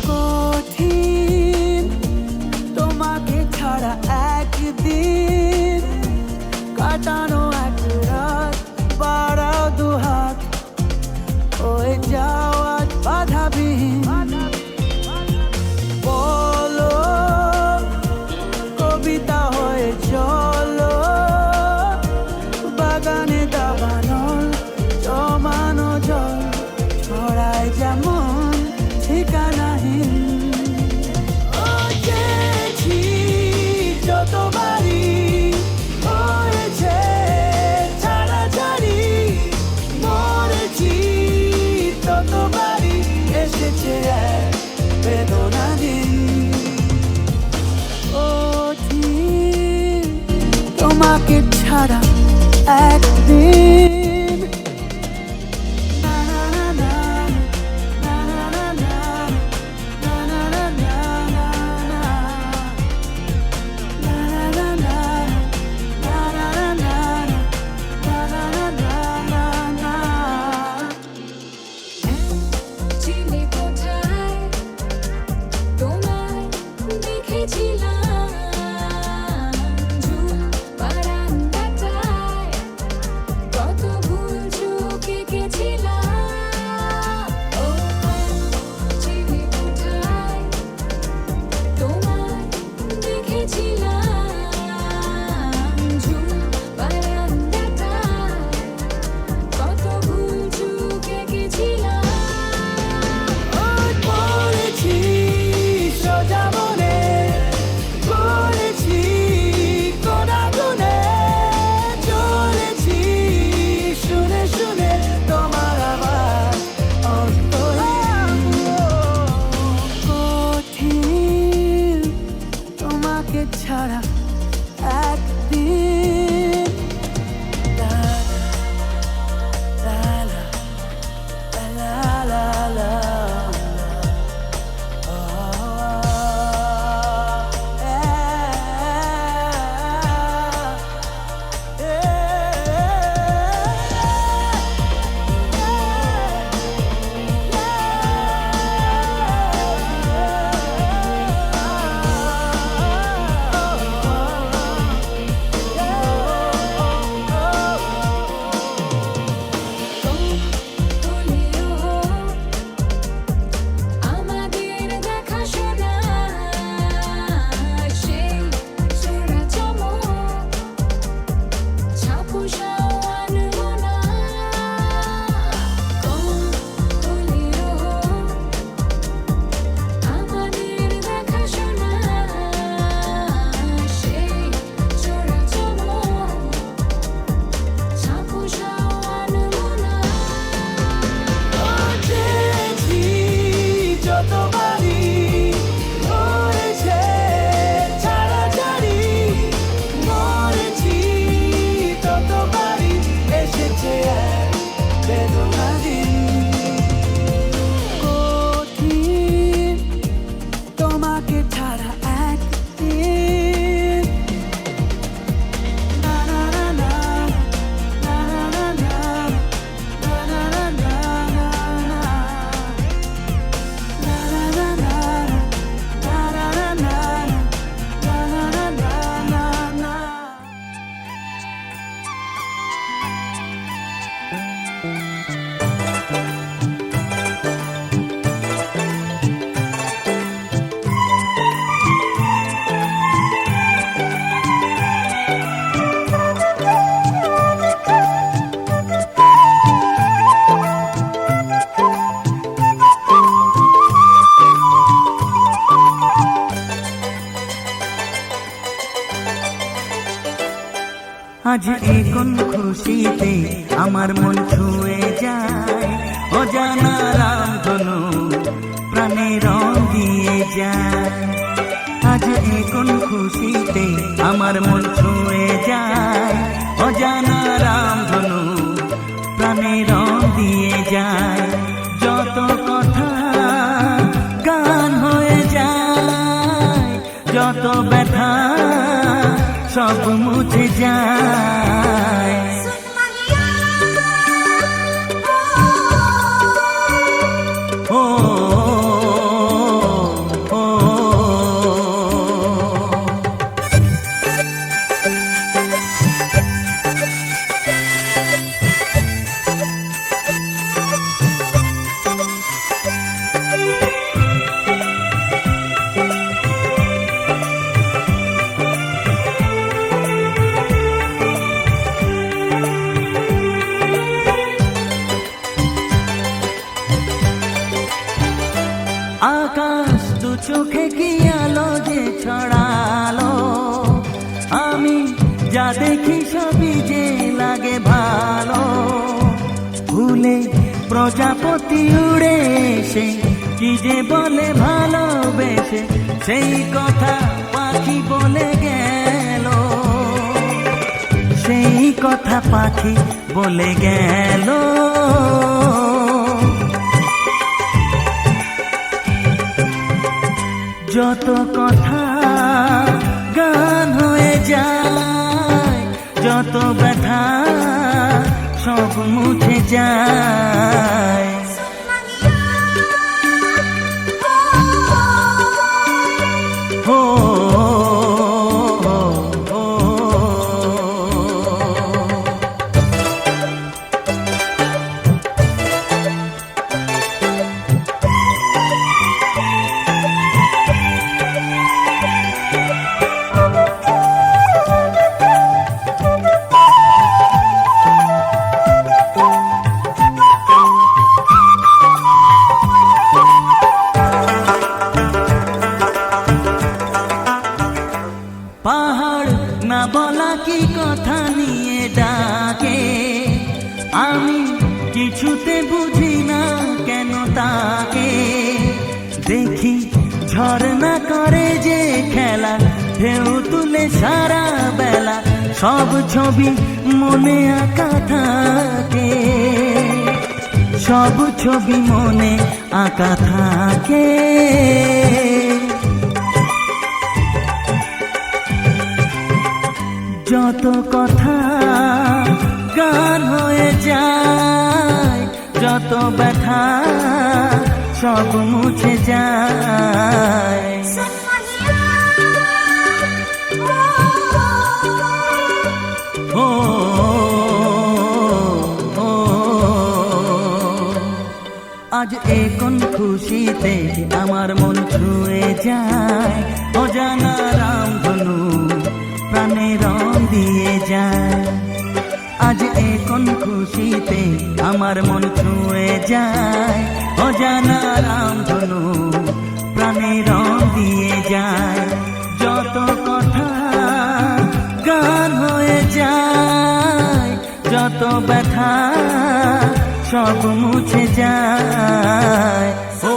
কঠিন তোমাকে ছাড়া একদিন কাটানো, এক রাত বাড়াও দুহাত, ওই যাওয়া বাধাবিহীন। বলো কবিতা হয়ে চলো, বাগানে দাবানো জমানো জল ছড়ায় যেমন ঠিকানাহীন। ও চেয়েছি যতবারই হয়েছে ছাড়াছাড়ি, মরেছি ততবারই এসেছে এক বেদনা দিন। ও ঠিক তোমাকে ছাড়া একদিন ছাড়া একদিন। লা লা লা লা লা লা আজ এই কোন খুশিতে আমার মন ছুঁয়ে যায়, অজানা রামধনু প্রাণে রং দিয়ে যায়। আজ এই কোন খুশিতে আমার মন ছুঁয়ে যায়, অজানা রামধনু প্রাণে রং দিয়ে যায়। যত কথা গান হয়ে যায়, যত ব্যথা সব মুছে যায়। ও আকাশ দু চোখে কি আলো যে ছড়ালো, আমি যা দেখি সবই যে লাগে ভালো। ভুলে প্রজাপতি উড়ে এসে কি যে বলে ভালোবেসে, সেই কথা পাখি বলে গেল, সেই কথা পাখি বলে গেল। যত কথা গান হয়ে যায়, যত ব্যথা সব মুছে যায়। ও পাহাড় না বলা কি কথা নিয়ে ডাকে, আমি কিছুতে বুঝি না কেন তাকে। দেখি ঝর্ণা করে যে খেলা, ঢেউ তুলে সারা বেলা, সব ছবি মনে আঁকা থাকে, সব ছবি মনে আঁকা থাকে। যত কথা গান হয়ে যায়, যত ব্যথা সব মুছে যায়। ও আজ এ কোন খুশিতে আমার মন ছুঁয়ে যায়, অজানা রামধনু প্রাণে রং দিয়ে যায়। আজ এ কোন খুশিতে আমার মন ছুঁয়ে যায়, অজানা রামধনু প্রাণে রং দিয়ে যায়। যত কথা গান হয়ে যায়, যত ব্যথা সব মুছে যায়। ও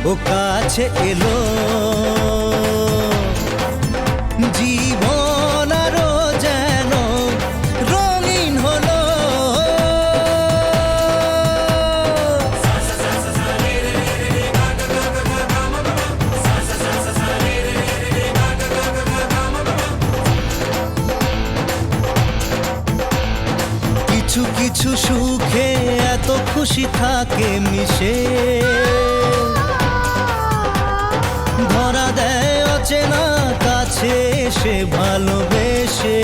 ও কাছে এলো জীবন আরো যেন কিছু সুখে এত খুশি থাকে মিশে, ধরা দেয় অচেনা কাছে এসে ভালোবেসে।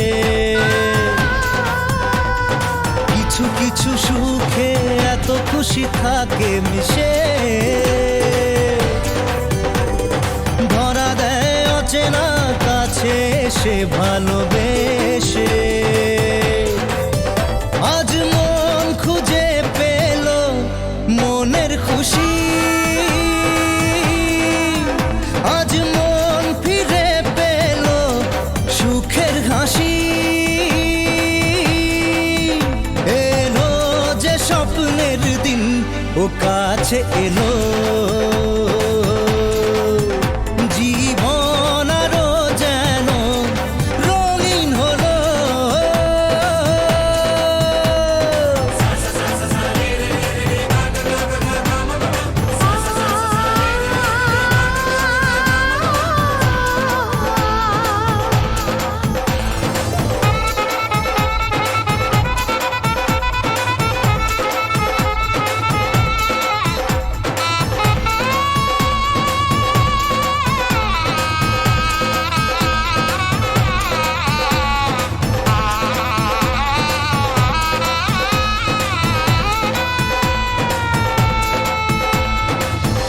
কিছু কিছু সুখে এত খুশি থাকে মিশে, ধরা দেয় অচেনা কাছে এসে ভালোবেসে। আজ মন খুঁজে পেল মনের খুশি, আজ মন ফিরে পেল সুখের হাসি। এলো যে স্বপ্নের দিন ও কাছে এলো, জীবন আরো যেন রঙিন হলো।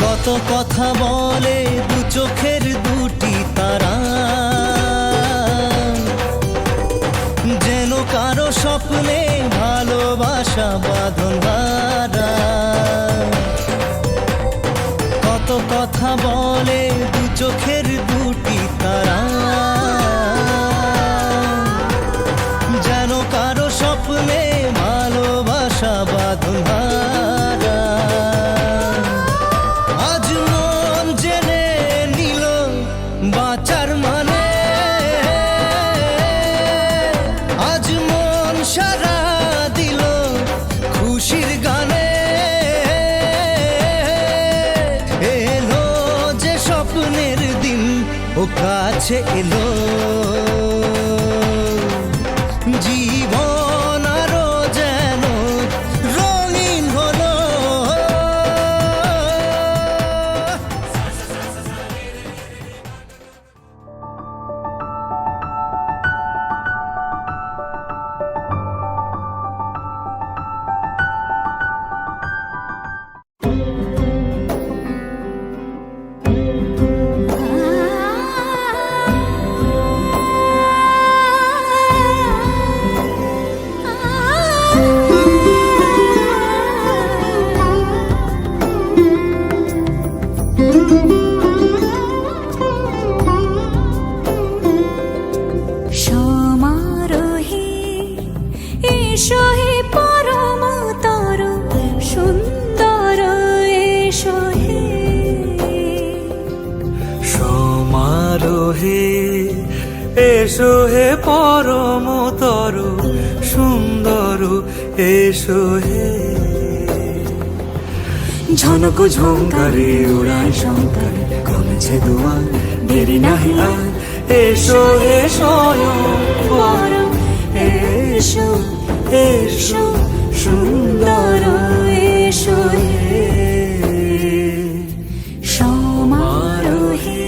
কত কথা বলে দু চোখের দুটি তারা, যেন কারো স্বপ্নে ভালোবাসা বাঁধন হারা। কত কথা বলে দু চোখের দুটি তারা, যেন কারো স্বপ্নে ভালোবাসা বাঁধন হারা। আজ মন জেনে নিল বাঁচার মানে, আজ মন সারা দিল খুশির গানে। এলো যে স্বপ্নের দিন ও কাছে এলো, জীবন আরো যেন রঙিন হলো। সমারোহে এসো হে পরমতর সুন্দর এসো হে। সমারোহে এসো হে পরমতর সুন্দর এসো হে। ঝনক ঝঙ্কারে উড়ায় শঙ্কর কমেছে দুয়ার দেরি নাহি আর। এসো এসো পরম এসো এসো সুন্দর এসো হে। সমারোহে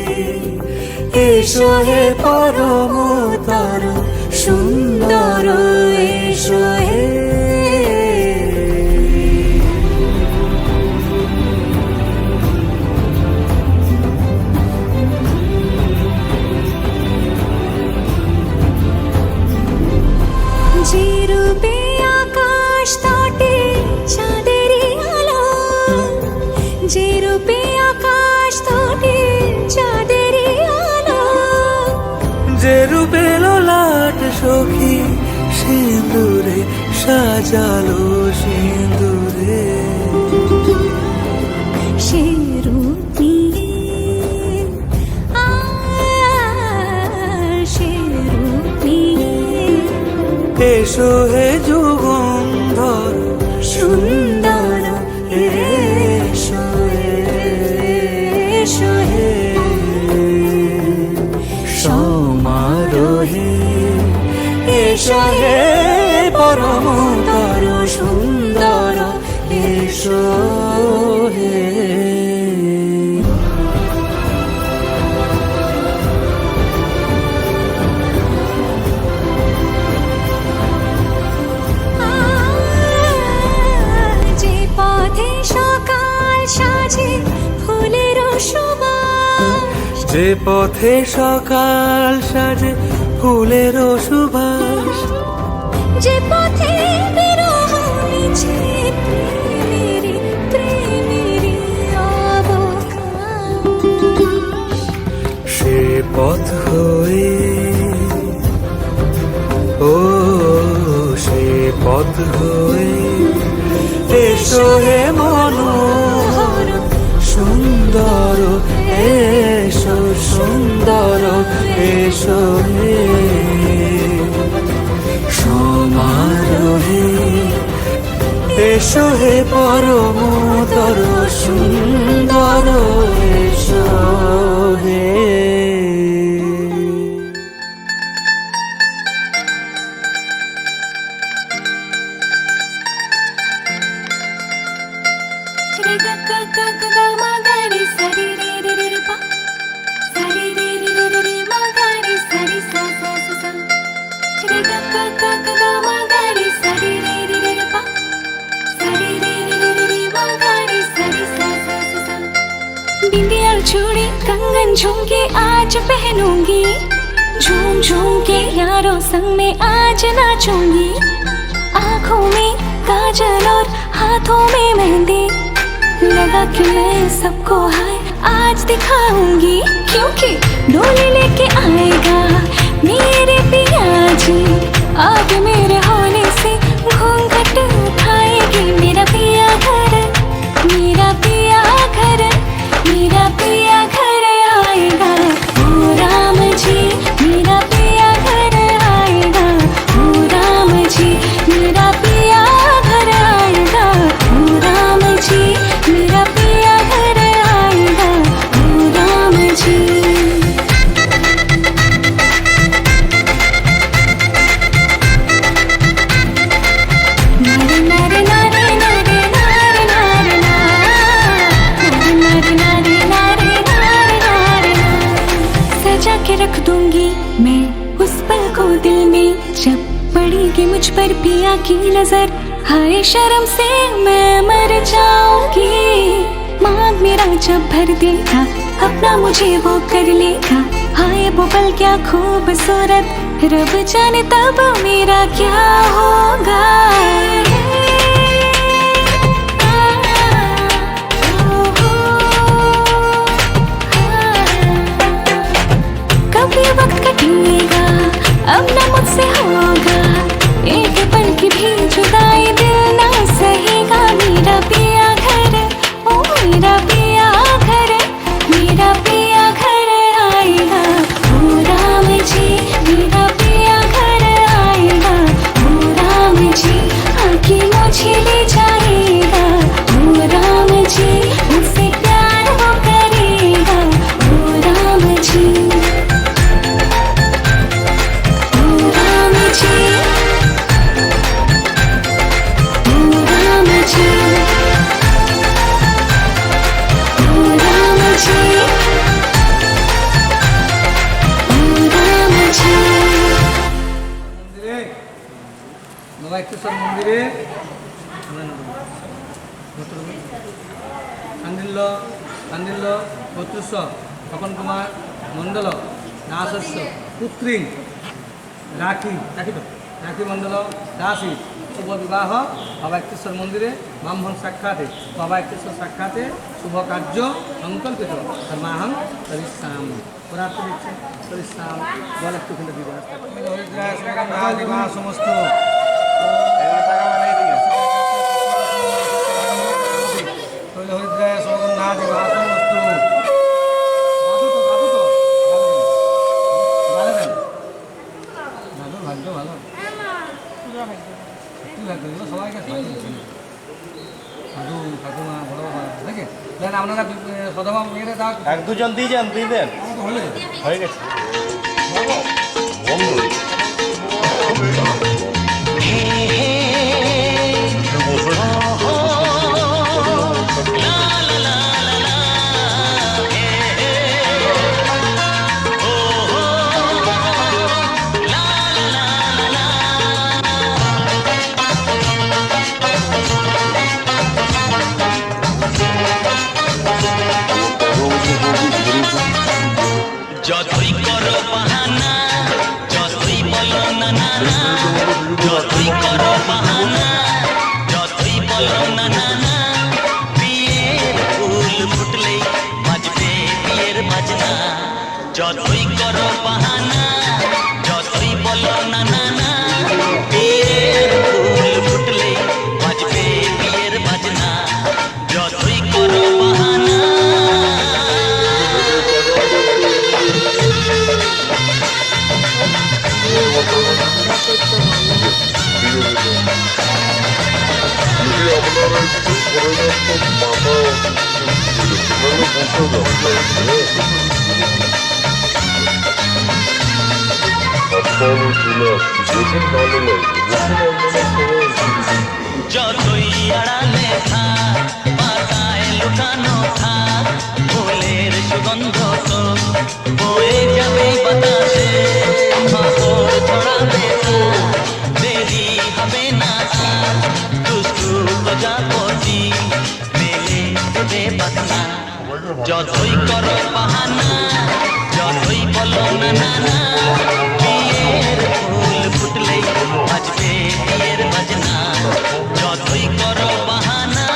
এসো হে পরমতর সুন্দর এসো হে। যে রূপে আকাশ তটে চাঁদেরই আলো, যে রূপে আকাশ তটে চাঁদেরই আলো, যে রূপে লোলাট সখী সিঁদুরে সাজালো সিঁদুরে। সে রূপ নিয়ে সে রূপ নিয়ে এসো হে যুগন্ধর সুন্দর এসো এসো হে। সমারোহে এসো হে পরমতর সুন্দর এসো হে। যে পথে সকাল সাজে ফুলের সুবাস, যে পথে সকাল সাজে ফুলের সুবাস, যে পথে বিরহ মিছে প্রেমেরই প্রেমেরই অবকাশ, সে পথ হয়ে ও সে পথ হয়ে এসো হে মনোহর সুন্দর এসো সুন্দর এসো হে। সমারোহে এসো হে পরমতর সুন্দর এসো হে। রে গা গা গা গা গা মা গা রে সা রে রে রে রে রে পা, সা রে রে রে রে রে রে মা গা রে সা রে সা সা সা সা, রে গা গা গা গা গা মা গা রে সা রে রে রে রে রে পা, সা রে রে রে রে রে রে মা গা রে সা रे सा सा सा सा। बिंदिया चूड़ी कंगन झुमके आज पहनूंगी, झूम झूम के यारों संग में आज नाचूंगी, आँखों में काजल और हाथों में मेहंदी लगा के मैं सबको हाय आज दिखाऊंगी, क्योंकि डोली लेके आएगा मेरे पिया जी, आज मेरे होने से घूंघट उठाएगी मेरा पिया घर, मेरा पिया घर, मेरा पिया घर आएगा ओ राम जी, मेरा पिया घर आएगा ओ राम जी, मेरा पिया घर आएगा ओ राम जी, मेरा पिया घर आएगा ओ राम जी। नारे नारे नारे नारे नारे नारे नारे नारे नारे नारे नारे नारे, सजा के रख दूंगी मैं उस पल को दिल में जब पड़ेगी मुझ पर पिया की नजर, हाय शर्म से मैं मर जाऊंगी, मांग मेरा जब भर देगा अपना मुझे वो कर लेगा, हाय वो पल क्या खूबसूरत, रब जाने तब मेरा क्या होगा। कभी वक्त कटेगा अब न मुझसे होगा, एक पल की भी जुदाई दिल ना सहेगा, मेरा पिया घर ओ मेरा पिया घर, मेरा पिया घर आएगा ओ राम जी, मेरा पिया घर आएगा ओ राम जी, आके मुझे ले जाएगा ओ राम जी, मुझसे प्यार वो करेगा ओ राम जी, ओ राम जी, ओ राम जी, ओ राम जी, ओ राम जी। নবাইকেশ্বর মন্দিরে কান্দিল্য কর্তৃস্ব তপন কুমার মণ্ডল দাসস্য পুত্রী রাখি রাখি মণ্ডল দাসী শুভ বিবাহ নবাইকেশ্বর মন্দিরে ব্রাহ্মণ সাক্ষাতে নবাইকেশ্বর সাক্ষাতে শুভ কার্য সংকল্পিত ধর্মাহং করিষ্যাম পুরাতে দিচ্ছে করিষ্যাম বল একটু কিন্তু দিবে সমস্ত হরিদ্রায় সগন্ধা দিবা সমস্ত ভাগ্য ভালো সবাইকে সাধু ঠাকুমা বড় বাবা দেখে দেন আপনারা সদমা মেয়েরা থাক এক দুজন দিয়ে যান দিয়ে দেন হয়ে গেছে যতই করো বাহানা যতই বলো না না না বিয়ের ফুল ফুটলেই বাজবে বিয়ের বাজনা যতই করো বাহানা যতই বলো না না না বিয়ের ফুল ফুটলেই বাজবে বিয়ের বাজনা যতই করো বাহানা যতই আড়ালে থাক পাতায় লুকানো থাক ফুলের সুগন্ধ তো বয়ে যাবে বাতাসে খবর ছড়াবে দেরি হবে না দুষ্টু প্রজাপতি মেলে দেবে বাসনা যতই করো বাহানা যতই বলো না না না বিয়ের ফুল ফুটলেই বাজবে বিয়ের বাজনা যতই করো বাহানা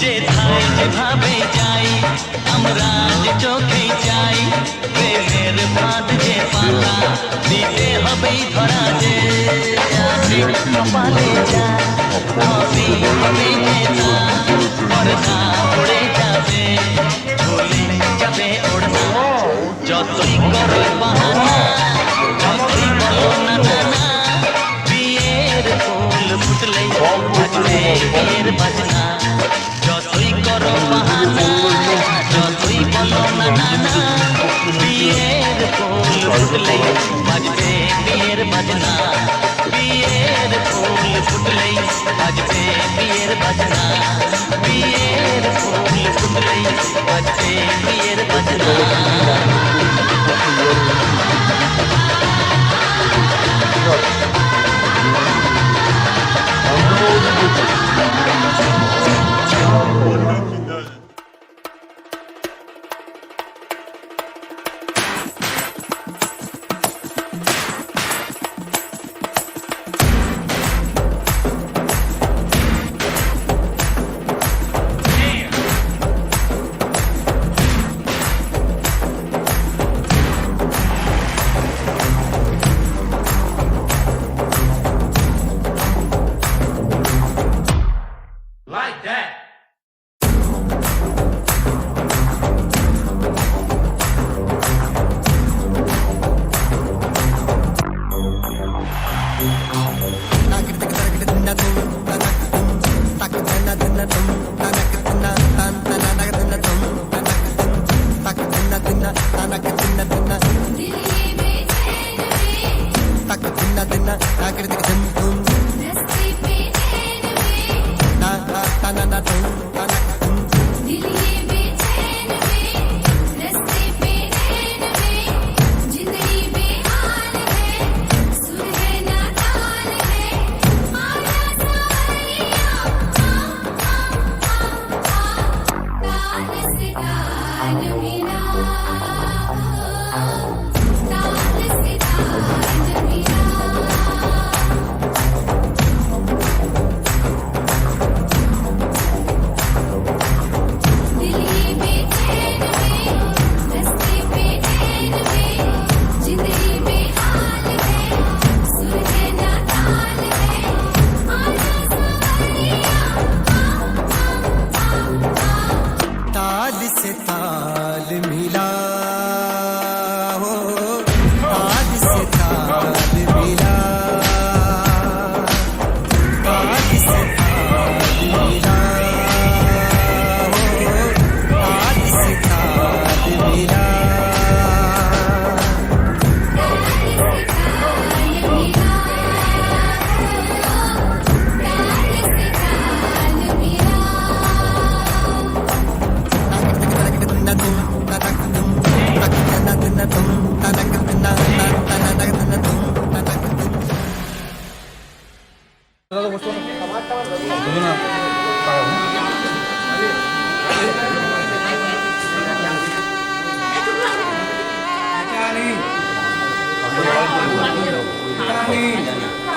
যেথায় যেভাবে যাই আমরা যে চোখেই যাই প্রেমের ফাঁদ যে পাতা দিতে হবেই ধরা যে আসি কপালে যা হবি হবে যেটা পর্দা পড়ে যাবে ঝুলে যাবে ওড়না যতই করো বাহানা যতই বলো না না না বিয়ের ফুল ফুটলেই বাজবে বিয়ের বাজনা যতই করো বাহানা যতই বলো না না না বিয়ের ফুল ফুটলেই বাজবে বিয়ের বাজনা বিয়ের ফুল ফুটলেই বাজবে বিয়ের বাজনা বিয়ের ফুল ফুটলেই বাজবে বিয়ের বাজনা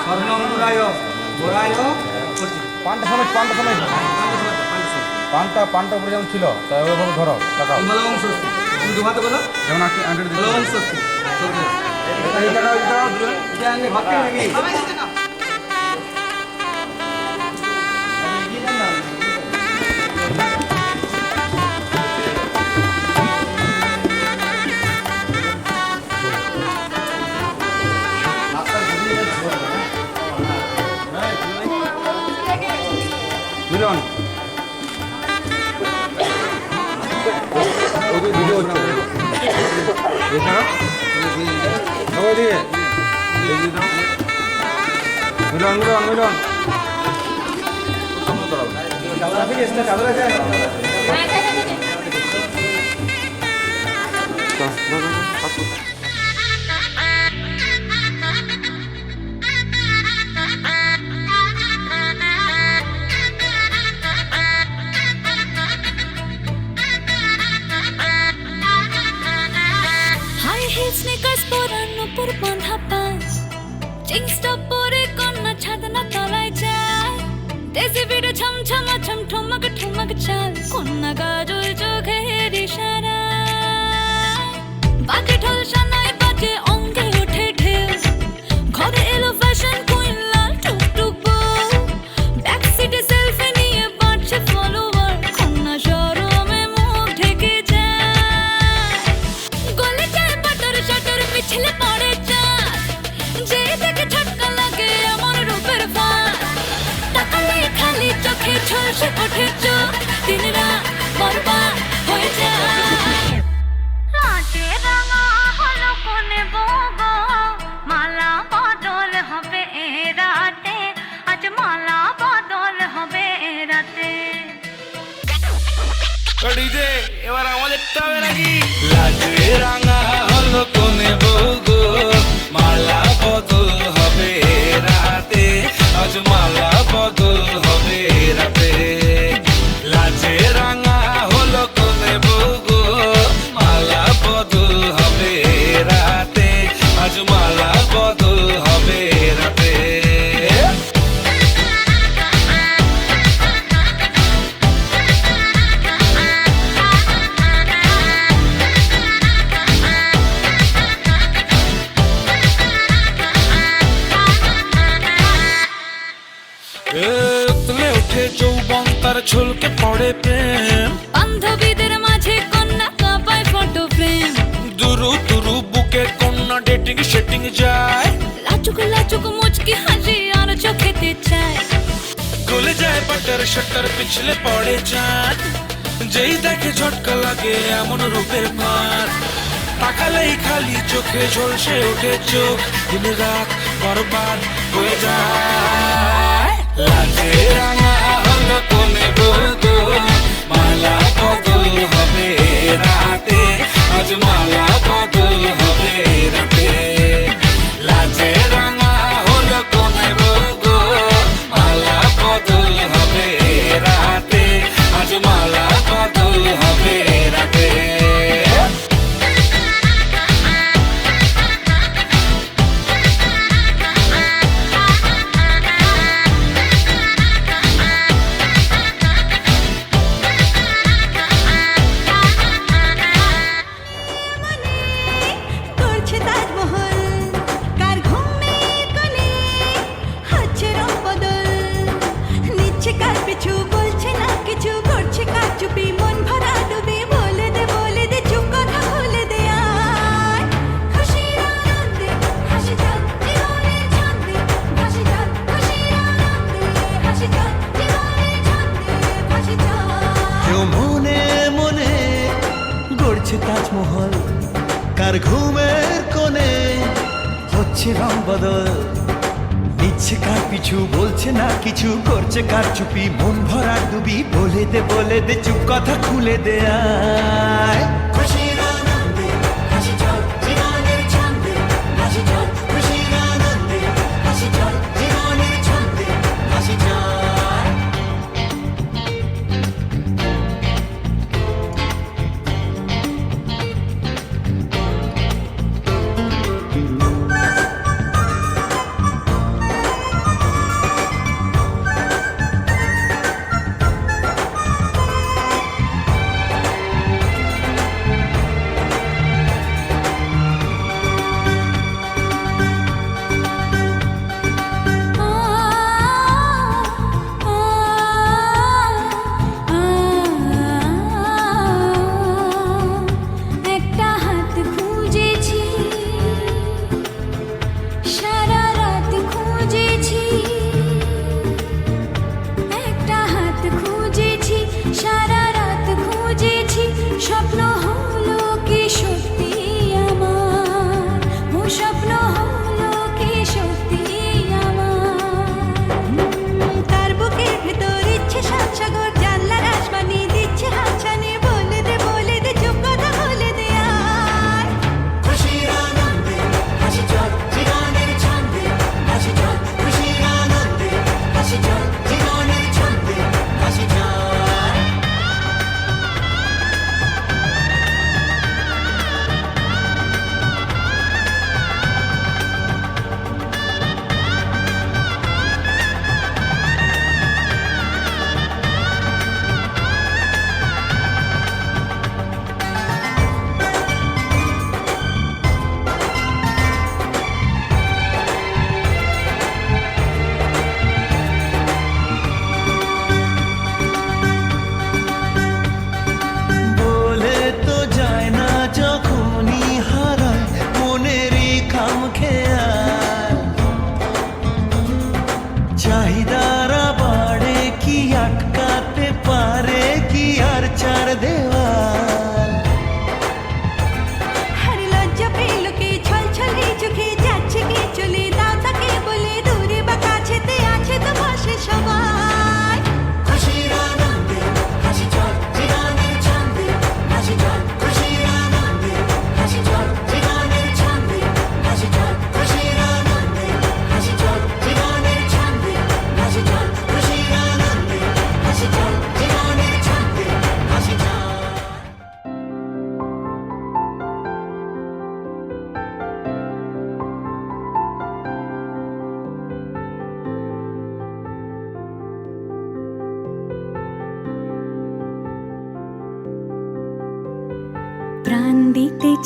স্বর্ণম মুরায় গোড়ায় করছি পানটা সময় পানটা উপরে যেমন ছিল তাই ওইভাবে ধরো টাকা মলবং স্বস্তি তুমি দুহাতে বলো যেমন আঙ্কেল মলবং স্বস্তি এই টাকা ভাবতে নাকি মিলন ভিডিও হচ্ছে মিলন হাই হিল স্নিকার্স পরানো পর বাঁধা পাঁচ চিংস্টা পরে কন্যা ছাদনা তলায় যায় দেশি বিড়ে ছমছমা ছম ঠমক ঠমক চাল কন্যা গাজল চোখের ইশারা বাজে ঢোল সানাই বাজে অঙ্গে ওঠে ঢেউ ঘরে এলো ফ্যাশন কুইন লাল টুকটুক বউ ব্যাক সিটে সেলফি নিয়ে বাড়ছে ফলোয়ার কন্যা শরমে মুখ ঢেকে যায় গলে যায় বাটার শাটার পিছলে পড়ে চাঁদ যে দেখে ঝটকা লাগে আমার রূপের ফাঁদ তাকালে খালি চোখে ঝলসে ওঠে চোখ দিন রাত বরবাদ হয়ে যায় লাটে রাঙা হলো কোনে বগো মালা বদল হবে এ রাতে আজ মালা বদল হবে এ রাতে ডিজে এবার আমাদেরটা হবে নাকি লাজে রাঙা হলো কোনে বউগো মালা বদল হবে রাতে আজ মালা বদল হবে রাতে লাজে রাঙা হলো কোনে বউগো মালা বদল হবে রাতে আজ মালা বদল হবে রাতে তুলে ওঠে যৌবন তার ঝুলকে পড়ে প্রেম বান্ধবীদের মাঝে কন্যা কাঁপায় ফটো ফ্রেম দুরু দুরু বুকে কন্যা ডেটিং সেটিং যায় লাচুক লাচুক মুচকি হাসি আর চোখেতে চায় গলে যায় বাটার শাটার পিছলে পড়ে চাঁদ যেই দেখে ঝটকা লাগে এমন রূপের মার তাকালেই খালি চোখে ঝলসে ওঠে চোখ দিন রাত বরবাদ হয়ে যায় লাজে রাঙা হলো কোনে বলতো মালা বদল হবে রাতে আজ মালা বদল হবে রাতে লাজে রাঙা হলো কোনে বলতো মালা বদল হবে রাতে আজ মালা বদল হবে রাতে করছে তাজমহল কার ঘুমের কোণে হচ্ছে রং বদল নিচ্ছে কার পিছু বলছে না কিছু করছে কার চুপি মন ভরা ডুবি বলে দে চুপ কথা বলে দে আয় খুশির আনন্দে হাসি যাক জীবনের ছন্দে ভাসি যাক খুশির আনন্দে হাসি যাক জীবনের ছন্দে ভাসি যাক কেউ মনে মনে গড়ছে তাজমহল কার ঘুমের কোণে হচ্ছে রং বদল নিচ্ছে কার পিছু বলছে না কিছু করছে কার চুপি মন ভরা ডুবি বলে দে চুপ কথা খুলে দে আয় খুশির আনন্দে হাসি চল জীবনের ছন্দে হাসি চল খুশির আনন্দে হাসি চল জীবনের ছন্দে হাসি চল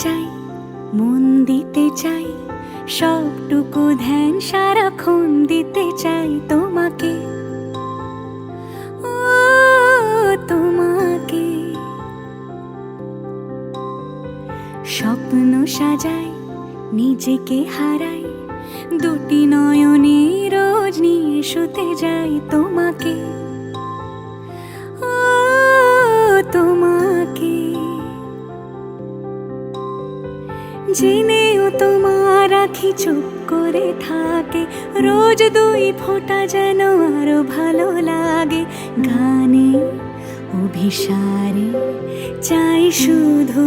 চাই, মন দিতে চাই, সবটুকু ধ্যান সারাক্ষণ দিতে চাই তোমাকে, ও তোমাকে। স্বপ্ন সাজাই, নিজেকে হারাই, দুটি নয়নে রোজ নিয়ে শুতে যাই তোমাকে, ও তোমাকে। জেনেও তোমার আখি চুপ করে থাকে, রোজ দুই ফোঁটা যেন আরো ভালো লাগে। গানে অভিসারে চাই শুধু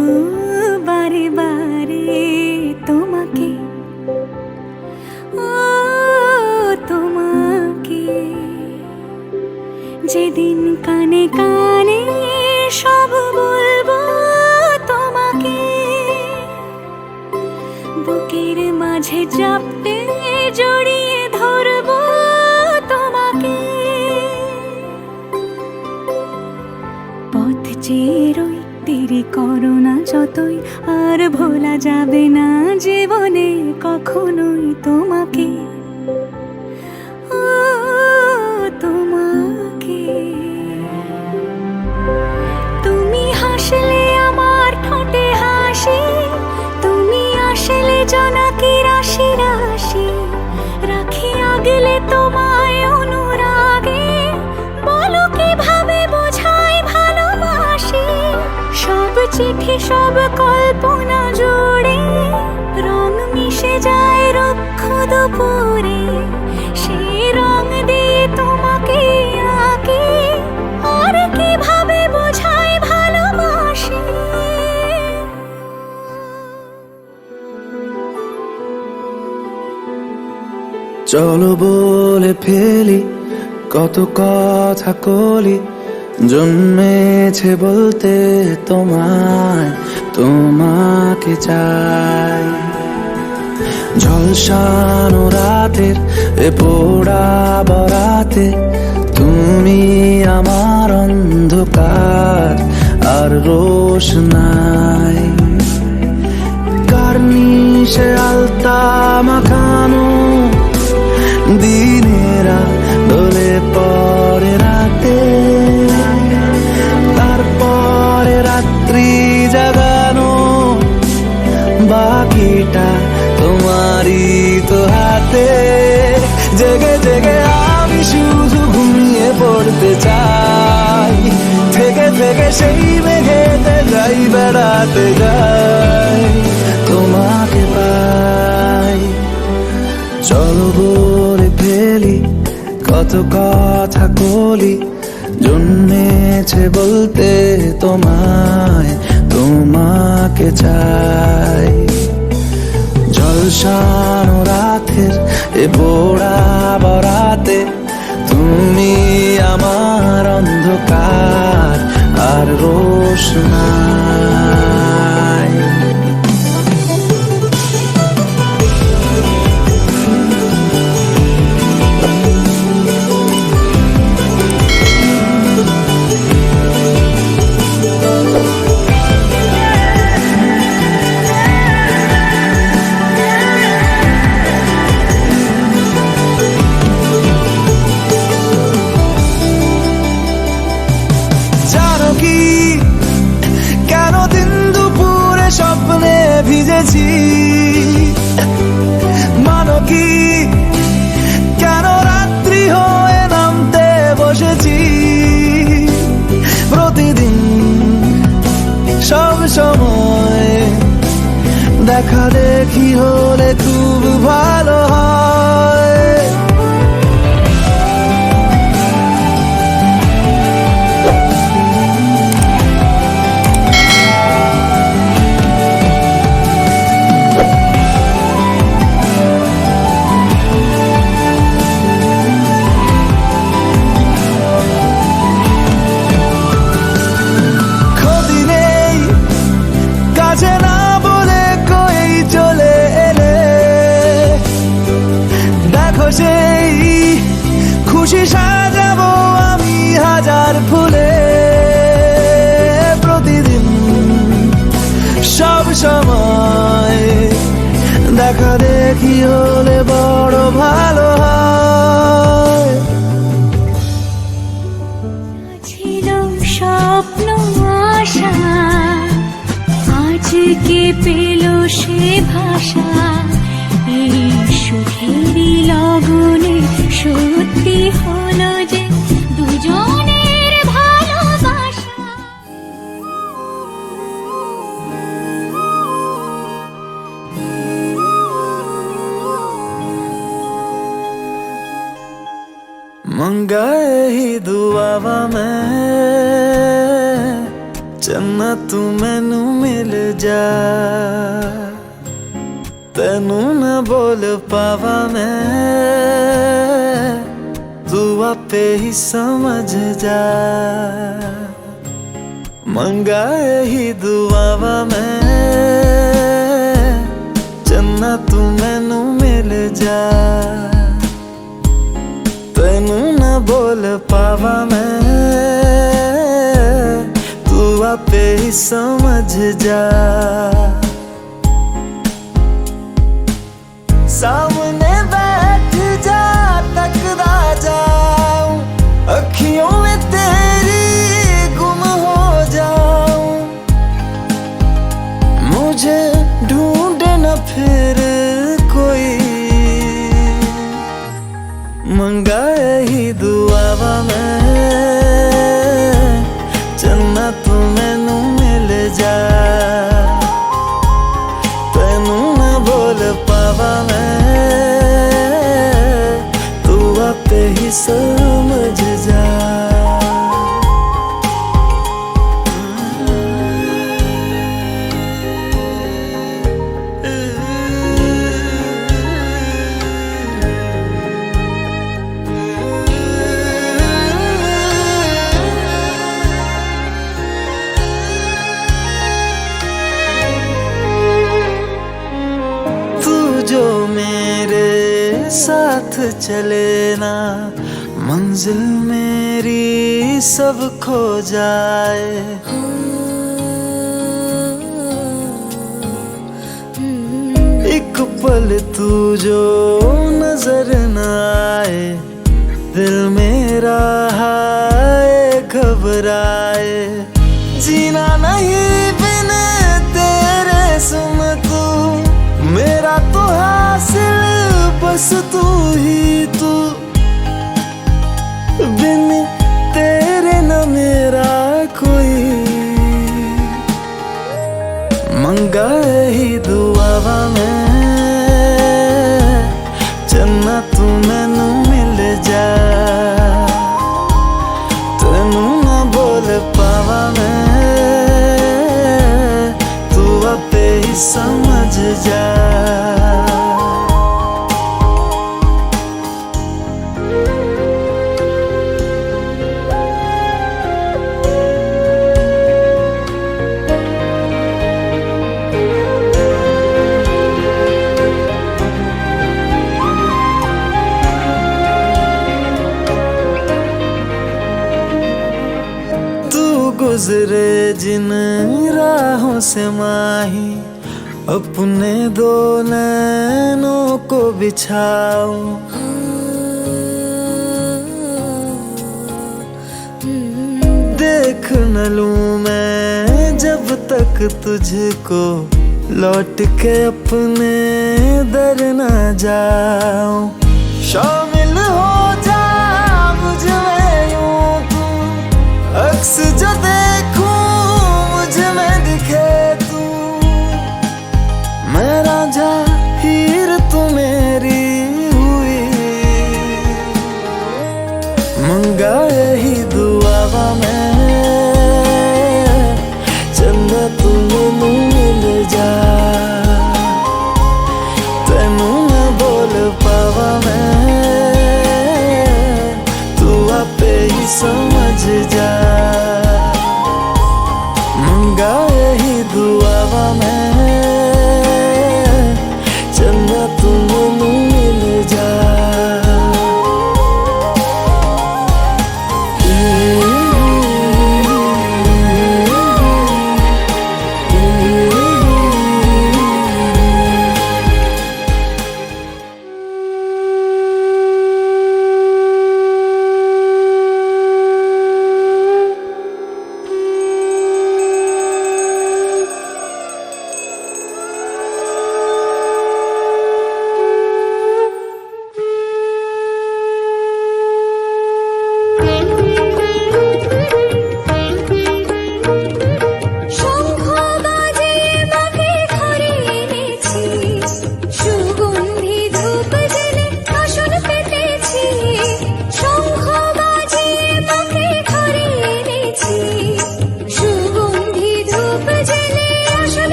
বারে বারে তোমাকে, ও তোমাকে। যেদিন কানে কানে সব বলবো তোমাকে, বুকের মাঝে চাপতে জড়িয়ে ধরবো তোমাকে। পথ চেয়ে রই, দেরি করো না যতই, আর ভোলা যাবে না জীবনে কখনোই তোমাকে, ও তোমাকে। তুমি হাসলে আমার ঠোঁটে হাসি, তুমি আসলে জোনাকি রাশি রাশি, রাখি আগলে তোমায় অনুরাগে, বলো কিভাবে বোঝাই ভালোবাসি। সব চিঠি সব কল্পনা জুড়ে রং মিশে যায় রুক্ষ দুপুরে, সেই রং দিয়ে তোমাকে আঁকি, আর কিভাবে বোঝাই ভালোবাসি। চলো বলে ফেলি কত কথা কলি, জন্মেছে বলতে তোমায়, তোমাকে চাই। ঝলসানো রাতের এ পোড়া বরাতে, তুমি আমার অন্ধকার আর রোশনাই। কার্নিশে আলতা মাখানো দিনেরা দোলে পরে রাতে, তারপরে রাত্রি জাগানো, বাকিটা তোমারই তো হাতে। জেগে জেগে আমি শুধু ঘুমিয়ে পড়তে চাই, থেকে থেকে সেই মেঘেতে যাই বেড়াতে যাই, তোমাকে পাই। চলো বলে ফেলি কত কথা কলি, জন্মেছে বলতে তোমায়, তোমাকে চাই। ঝলসানো রাতের এ পোড়া বরাতে, তুমি আমার অন্ধকার আর রোশনাই। ভিজেছি মানো কি, কেন রাত্রি হয়ে নামতে বসেছি। প্রতিদিন সব সময় দেখা দেখি হলে খুব ভালো হয়। দেখা দেখি হলে বড় ভালো হয়। ছিল স্বপ্ন আশা, আজকে পেল সে ভাষা। এই সুখেরই লগনে সত্যি হলো যে দুজনের ভালোবাসা। ਮੰਗਾਏ ਹੀ ਦੁਆਵਾਂ ਮੈਂ ਚੰਨਾ ਤੂੰ ਮੈਨੂੰ ਮਿਲ ਜਾ। ਤੈਨੂੰ ਨਾ ਬੋਲ ਪਾਵਾਂ ਮੈਂ ਤੂੰ ਆਪੇ ਹੀ ਸਮਝ ਜਾ। ਮੰਗਾਏ ਹੀ ਦੁਆਵਾਂ ਮੈਂ ਚੰਨਾ ਤੂੰ ਮੈਨੂੰ ਮਿਲ ਜਾ। ਤੈਨੂੰ ਨਾ ਬੋਲ ਪਾਵਾਂ ਮੈਂ ਤੂੰ ਆਪੇ ਹੀ ਸਮਝ ਜਾ। सामने बैठ जा तकदा जाऊं, अखियों में तेरी गुम हो जाऊं। मुझे ढूंढे न फिर कोई, मंगाए ही दुआवा मैं चन्ना तू मैनू मिल जा। तैनू ना बोल पावा मैं तू आपे ही समझ जा। जो मेरे साथ चले ना मंजिल मेरी सब खो जाए। एक पल तू जो नजर न आए, दिल मेरा हाय घबराए। जीना नहीं बिन तेरे सुन तू, मेरा तो हासिल बस तू ही तू। बिन तेरे न मेरा कोई, मंगाए ही दुआवा मैं चन्ना तू मैनू मिल जा। तैनू ना बोल पावा मैं तू आपे ही समझ जा। गुजरे जिन राहों से माही, अपने दो नैनों को बिछाऊं। देख न लूं मैं जब तक तुझको, लौट के अपने दर न जाऊं। शामिल हो जा मुझ में यूं तू, अक्स जो देखूं मुझ में दिखे तू। मैं राजा हीर तू मेरी हुई, मंगाए ही दुआवा मैं चंदा तू मैनू मिल जा। तैनू ना बोल पावा मैं तू आपे ही समझ जा। मंगाए ही दुआवा मैं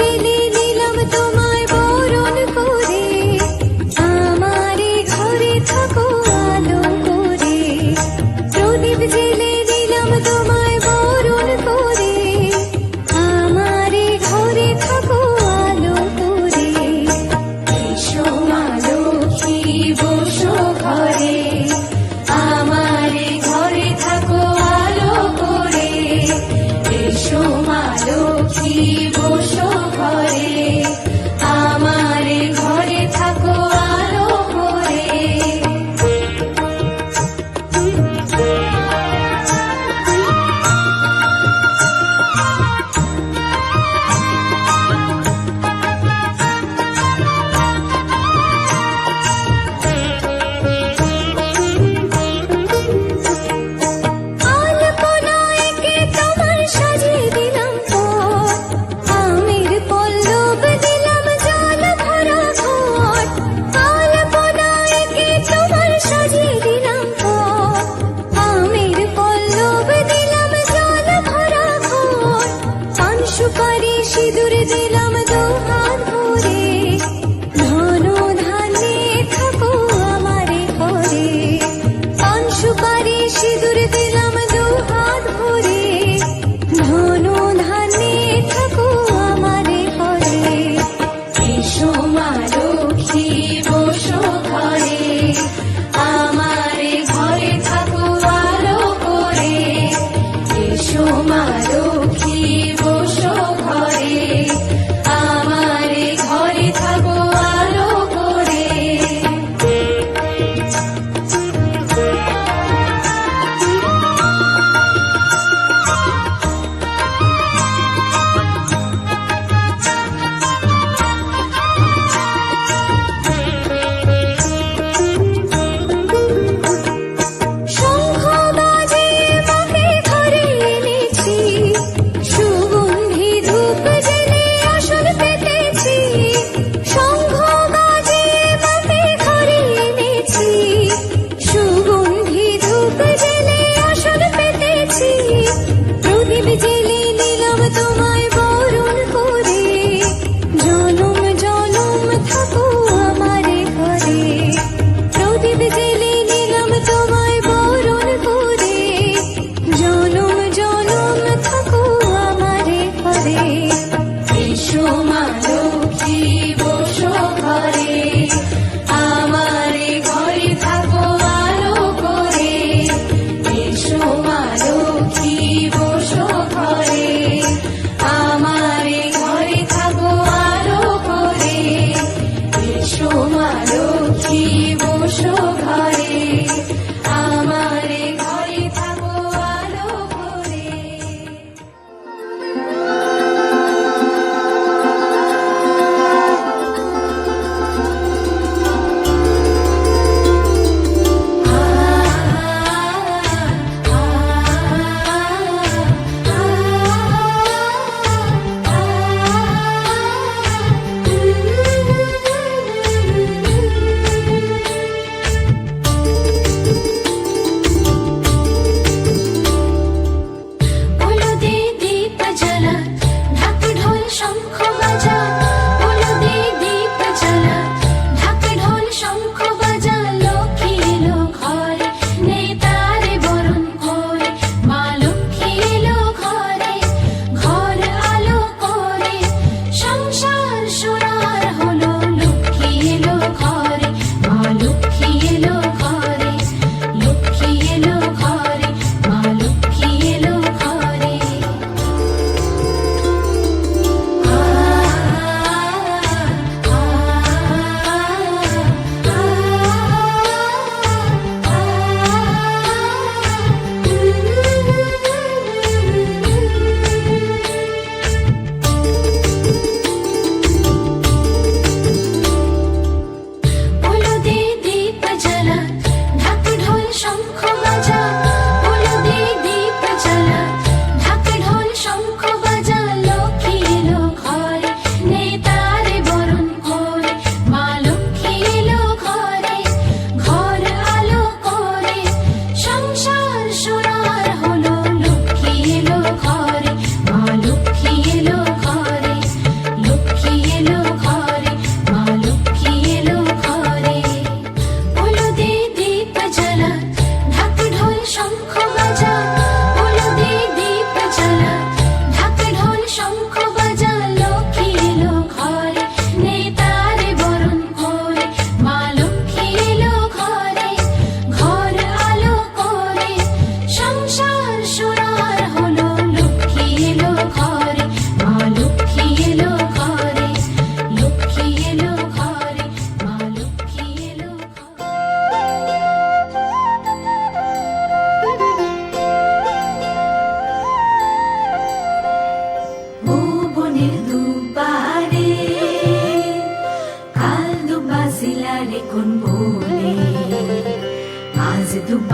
জেলে নিলাম তোমায় বরণ করে, আমারে ঘরে থাকো আলো করে। প্রদীপ জেলে নিলাম তোমায় বরণ করে, আমারে ঘরে থাকো আলো করে। এসো মা লক্ষ্মী বসো ঘরে, আমারে ঘরে থাকো আলো করে। এসো মা লক্ষ্মী বসো ঘরে, আমারে ঘরে থাকো আলো করে। আলপনায় কে তোমার সাজিয়ে দিলাম পথ, আমের পল্লব দিলাম জল ভরা ঘট। আলপনায় কে তোমার সাজিয়ে দিলাম পথ, আমের পল্লব দিলাম জল ভরা ঘট। পান সুপারি সিঁদুর দিলাম দুহাত ভরে, ধন ধান্যে থাকো আমারে ঘরে। পান সুপারি সিঁদুর দিলাম দুহাত ভরে, ধন ধান্যে থাকো আমারে ঘরে। এসো মা লক্ষ্মী বসো ঘরে, আমারে ঘরে থাকো আলো করে। এসো মা লক্ষ্মী বসো ঘরে, আমারে ঘরে থাকো আলো করে। শঙ্খ বাজে মাকে ঘরে এনেছি, সুগন্ধি ধূপ জেলে আসন পেতেছি। শঙ্খ বাজে মাকে ঘরে এনেছি, সুগন্ধি ধূপ জেলে আসন পেতেছি। প্রদীপ জেলে নিলাম তোমায় বরণ করে, জনম জনম থাকো আমারে ঘরে। প্রদীপ জেলে নিলাম তোমায় বরণ করে, জনম জনম থাকো আমারে ঘরে। এসো মা লক্ষ্মী বসো ঘরে, আমারে ঘরে থাকো আলো করে। এসো মা লক্ষ্মী বসো ঘরে, আমারে ঘরে থাকো আলো করে। এসো মা লক্ষ্মী বসো ঘরে, আমারে ঘরে থাকো আলো করে।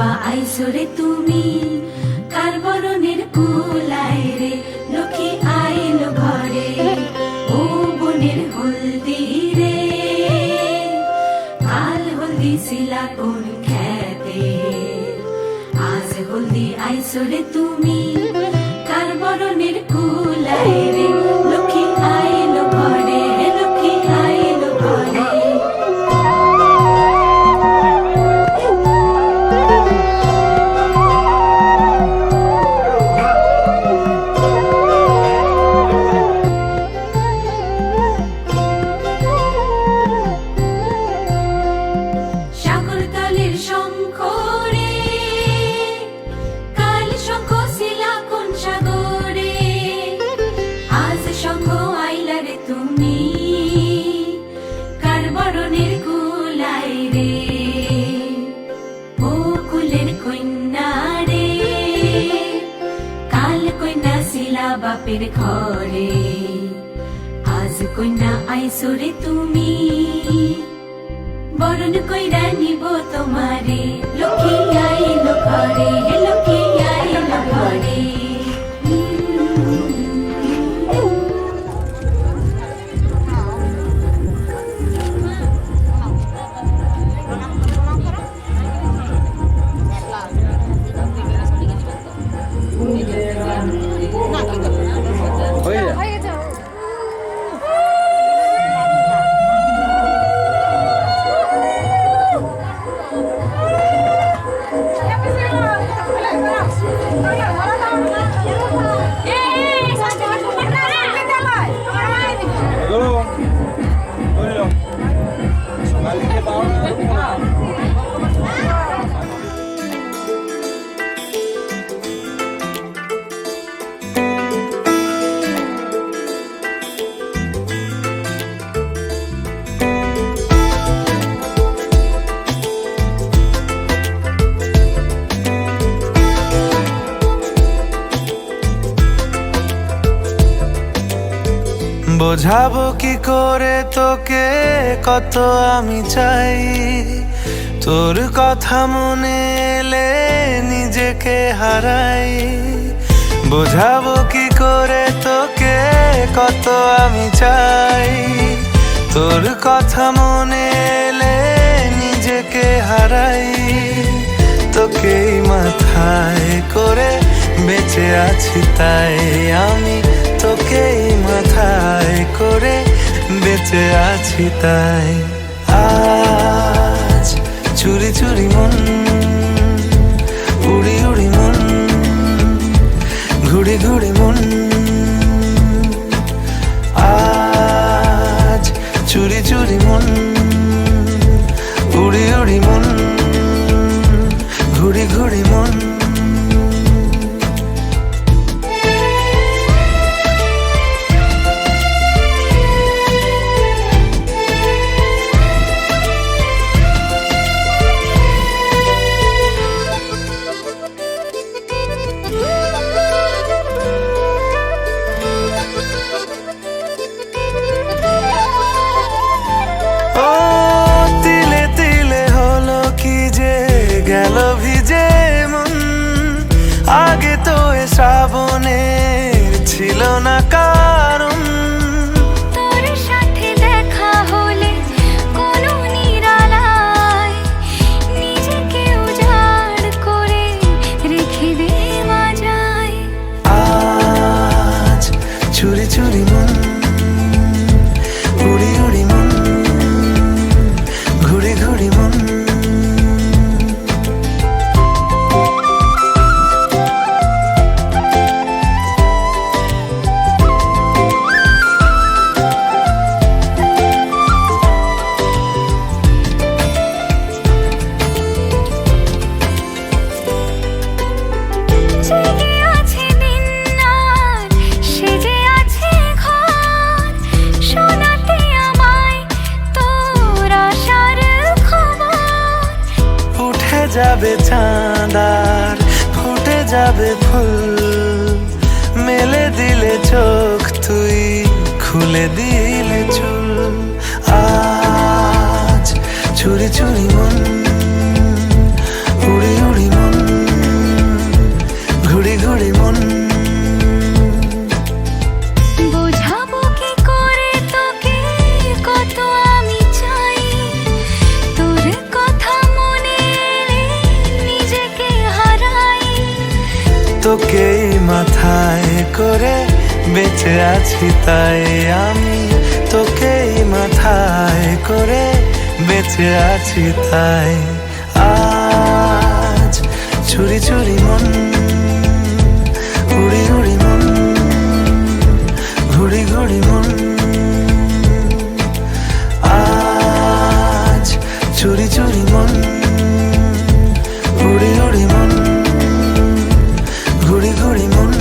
বাবা আইসরে তুমি কার বরণের কুলায় রে লক্ষ্মী আইলো ঘরে ও বনের হলদি রে কাল হলদি শিলা কোন খেতে আজ হলদি আইসরে তুমি কার বরণের কুলায় রে লক্ষ্মী আইলো ঘরে লক্ষ্মী আইলো ঘরে সাগরতলের শঙ্খ রে কাল শঙ্খ শিলা কোন সাগরে আজ শঙ্খ আইলা রে তুমি কার বরণের কুলায় রে ও কুলের কন্যা রে কাল কন্যা শিলা বাপের ঘরে আজ কন্যা আইসরে তুমি বরণ কইরা নিব তোমারে লক্ষ্মী আইলো ঘরে লক্ষ্মী আইলো ঘরে হয়ে যায় চলো বললাম মালিককে পাও না বোঝাবো কি করে তোকে কত আমি চাই তোর কথা মনে এলে নিজেকে হারাই বোঝাবো কি করে তোকে কত আমি চাই তোর কথা মনে এলে নিজেকে হারাই তোকেই মাথায় করে বেঁচে আছি তাই আমি তোকেই মাথায় করে বেঁচে আছি তাই আজ চুরি চুরি মন উড়ি উড়ি মন ঘুড়ি ঘুড়ি মন আজ চুরি চুরি মন উড়ি উড়ি মন ঘুড়ি ঘুড়ি মন গেল ভিজে মন আগে তো এ শ্রাবণের ছিল না কারণ তোর সাথে দেখা হলে কোনো নিরালায় নিজেকে উজাড় করে রেখে দে মাঝায় আজ চুরি চুরি মন উড়ি উড়ি মন ঘুড়ি ঘুড়ি মন যাবে চাঁদার ফুটে যাবে ফুল মেলে দিলে চোখ তুই খুলে দিলে চুল আজ চুরি চুরি মন উড়ি উড়ি মন মাথায় করে বেঁচে আছি তাই আমি তোকেই মাথায় করে বেঁচে আছি তাই আজ চুরি চুরি মন উড়ি উড়ি মন ঘুড়ি ঘুড়ি মন আজ চুরি চুরি মন উড়ি উড়ি মন ঘুড়ি ঘুড়ি মন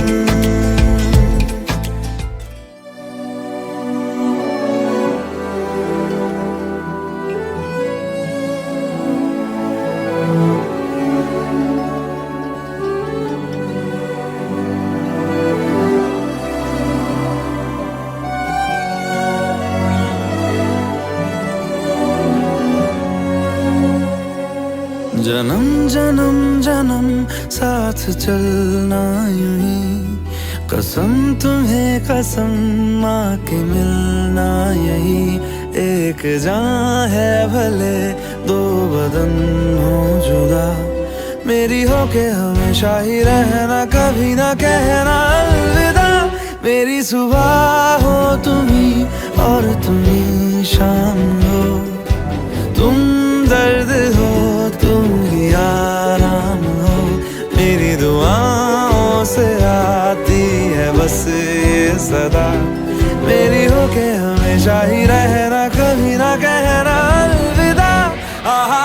जन्म जन्म जन्म साथ चलना यूं ही कसम तुम्हें कसम माँ के मिलना यही एक जान है भले दो बदन हो जुदा मेरी हो के हमेशा ही रहना कभी ना कहना अलविदा मेरी सुबह हो तुम्ही और तुम्ही शाम हो तुम दर्द हो तुम ही आराम हो मेरी दुआओं से आती है बस ये सदा मेरी हो के हमेशा ही रहना कभी ना कहना अलविदा आहा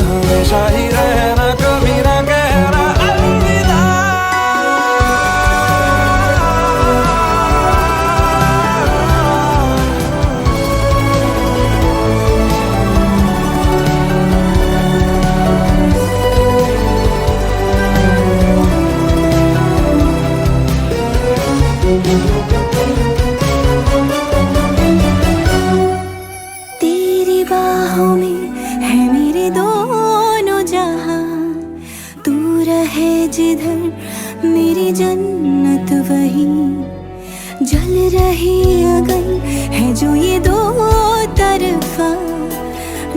हमेशा ही रहना कभी ना कहना अलविदा तेरी बाहों में है मेरे दोनों जहां तू रहे जिधर मेरी जन्नत वही जल रही अगर है जो ये दो तरफा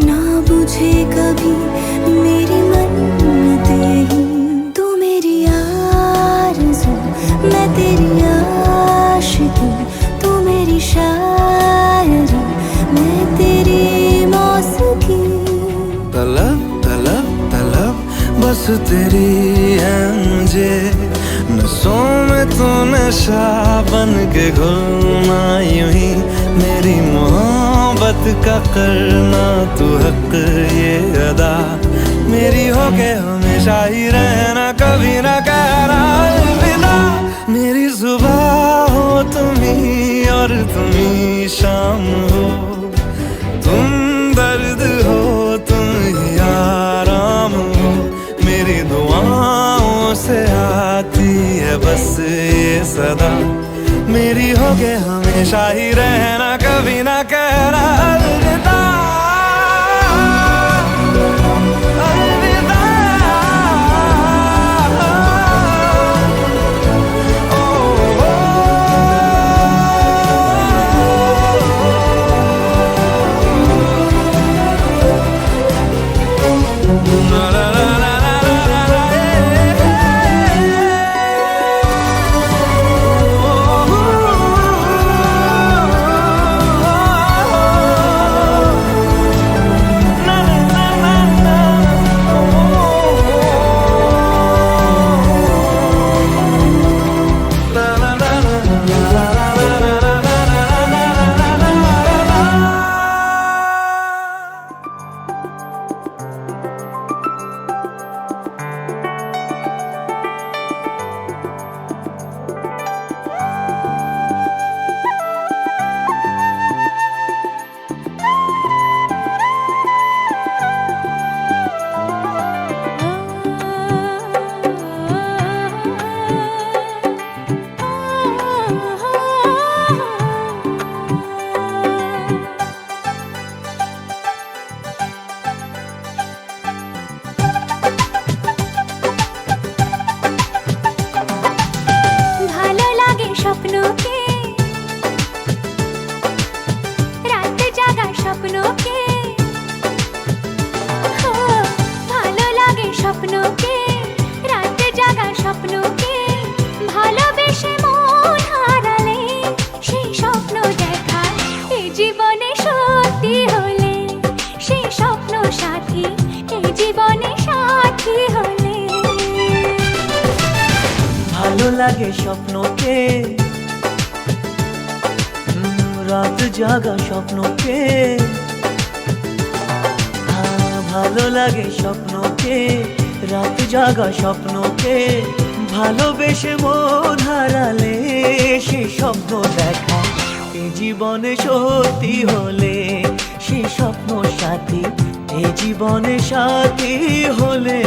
ना बुझे कभी मेरी मन्नत यही तू मेरी आरज़ू मैं तेरी आशिकी तू मेरी शायरी मैं तेरी मौसीकी तलब तलब तलब बस तेरी है मुझे नसों में तू नशा बन के घुलना यूं ही मेरी मोहब्बत का करना तू हक ये अदा मेरी हो के हमेशा ही रहना कभी ना कहना अलविदा मेरी सुबह हो तुम्ही और तुम्ही शाम हो तुम दर्द हो तुम ही आराम हो मेरी दुआओं से आती है बस ये सदा मेरी हो के हमेशा ही रहना कभी ना कहना अलविदा अलविदा La la la la la la la oh, oh, oh, oh. লাগে স্বপ্নকে, রাত জাগা স্বপ্নকে, ভালো লাগে স্বপ্নকে, রাত জাগা স্বপ্নকে, ভালোবেসে মন হারালে সে স্বপ্ন দেখা এ জীবনে সত্যি হলে, সে স্বপ্ন সাথী এ জীবনে সাথী হলে।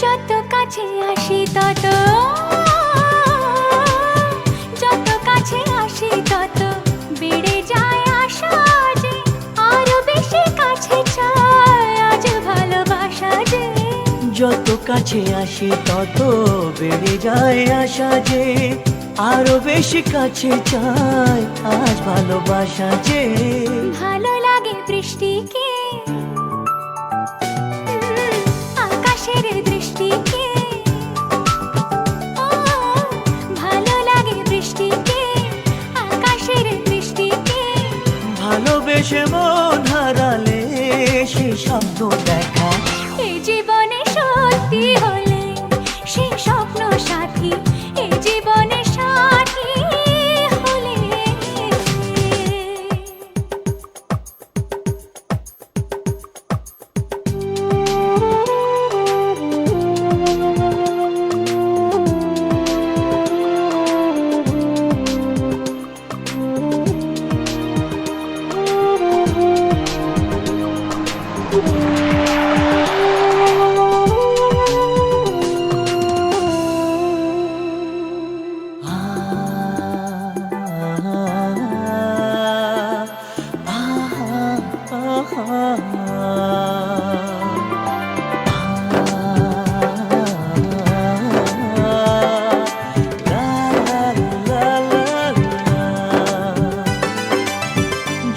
যত কাছে আসি তত, যত কাছে আসি তত বেড়ে যায় আশা যে আরো বেশি কাছে চাই আজ ভালোবাসা যে। যত কাছে আসি তত বেড়ে যায় আশা যে আরো বেশি কাছে চাই আজ ভালোবাসা যে। ভালো লাগে বৃষ্টিকে, আকাশের দৃষ্টিকে, ও ভালো লাগে বৃষ্টিকে, আকাশের দৃষ্টিকে, ভালোবেসে মন হারালে সে স্বপ্ন দেখা এই জীবনে সত্যি হলে সে স্বপ্ন সাথী এই জীবনে সাথী হলে।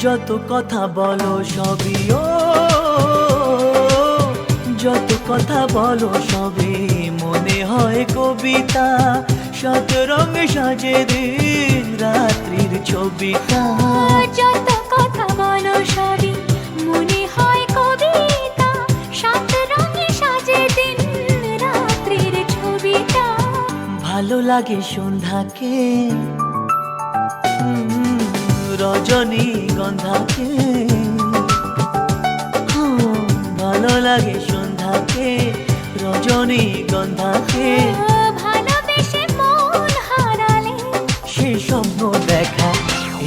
যত কথা বলো সবই ও, যত কথা বলো সবই মনে হয় কবিতা, শত রঙে সাজে দিন রাত্রির ছবিটা। যত কথা বলো সবই মনে হয় কবিতা, সাত রঙে সাজে দিন রাত্রির ছবিটা। ভালো লাগে সন্ধ্যাকে, রজনী গন্ধাকে, ভালো লাগে সন্ধ্যাকে, রজনী গন্ধাকে, ভালোবেসে মন হারালে সে স্বপ্ন দেখা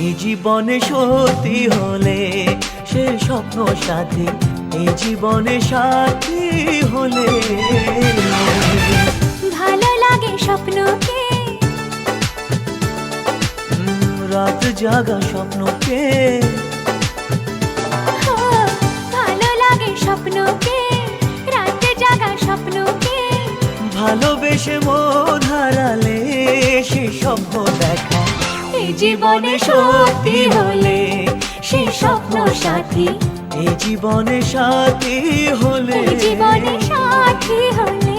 এই জীবনে সত্যি হলে, সে স্বপ্ন সাথী এই জীবনে সাথী হলে। ভালো লাগে স্বপ্নকে, রাত জাগা স্বপ্নকে, ও ভালো লাগে স্বপ্নকে, রাত জাগা স্বপ্নকে, ভালোবেসে মন হারালে সে স্বপ্ন দেখা এই জীবনে সত্যি হলে, সে স্বপ্ন সাথী এই জীবনে সাথী হলে। এই জীবনে সাথী হলে।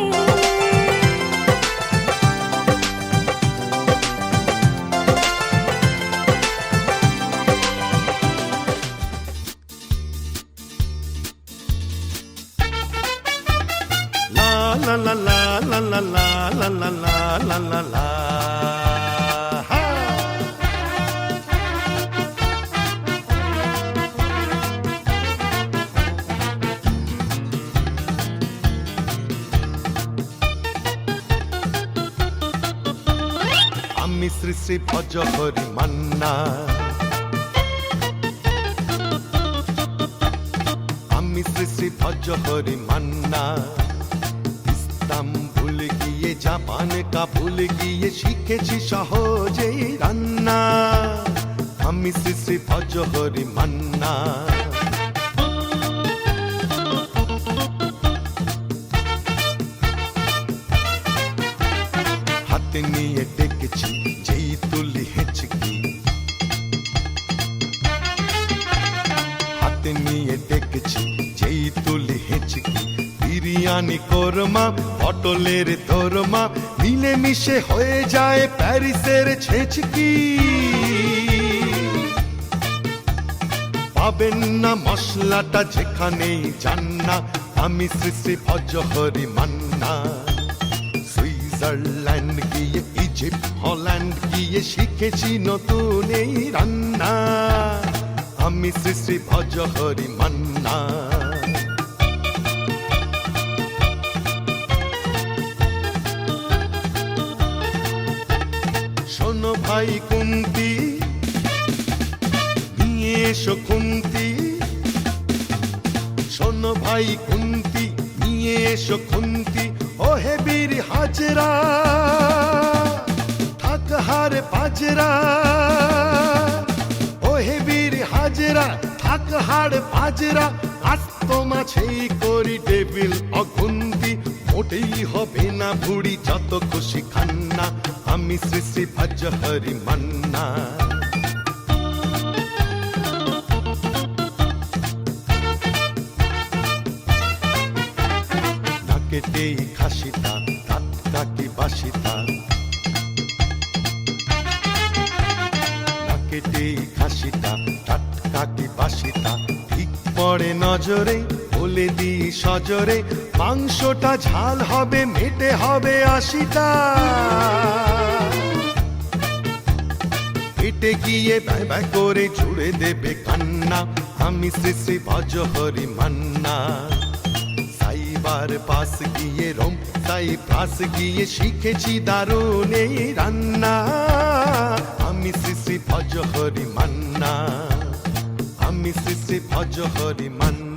La la la la la la la la la la la la. Ha! আমি শ্রী শ্রী ভজ হরি মান্না, আমি শ্রী শ্রী ভজ হরি মান্না। ভুল গিয়ে জাপান কা ভুল গিয়ে শিখেছি সহজেই রান্না। আমি শ্রী শ্রী ভজহরি মান্না। হাতে নিয়ে ডেকেছি যেই তুলি হেঁচকি, হাতে নিয়ে ডেকেছি যেই তুলি হেঁচকি। বিরিয়ানি কোরমা পটলের দোরমা মিলে মিশে হয়ে যায় প্যারিসের ছেচকি। পাবেন না মশলাটা যেখানেই যান না, আমি শ্রী শ্রী ভজহরি মান্না। সুইজারল্যান্ড গিয়ে ইজিপ্ট হল্যান্ড গিয়ে শিখেছি নতুন এই রান্না, আমি শ্রী শ্রী ভজহরি মান্না। শোনো ভাই কুন্তি, নিয়ে এসো খুন্তি। শোনো ভাই কুন্তি, নিয়ে এসো খুন্তি। ও হে বীর হাজরা থাক হার পাজরা, ও হে বীর হাজরা থাক হাড় পাজরা। আস্ত মাছেই করি টেবিল অগুন্তি, মোটেই হবে না ভুড়ি যত খুশি খান্না, আমি শ্রী শ্রী ভজহরি মান্না। নাকেটেই খাসিতা টাটকা কি বাসিতা, নাকেটেই খাসিতা টাটকা কি বাসিতা। ঠিক পড়ে নজরে বলে দিই সজরে, মাংসটা ঝাল হবে মেটে হবে ৮০টা। পেটে গিয়ে ব্যয় ব্যয় করে জুড়ে দেবে কান্না, আমি শ্রী শ্রী ভজহরি মান্না। সাইবার পাস গিয়ে রোম সাইপ্রাস গিয়ে শিখেছি দারুণ এই রান্না, আমি শ্রী শ্রী ভজহরি মান্না, আমি শ্রী শ্রী ভজহরি মান্না।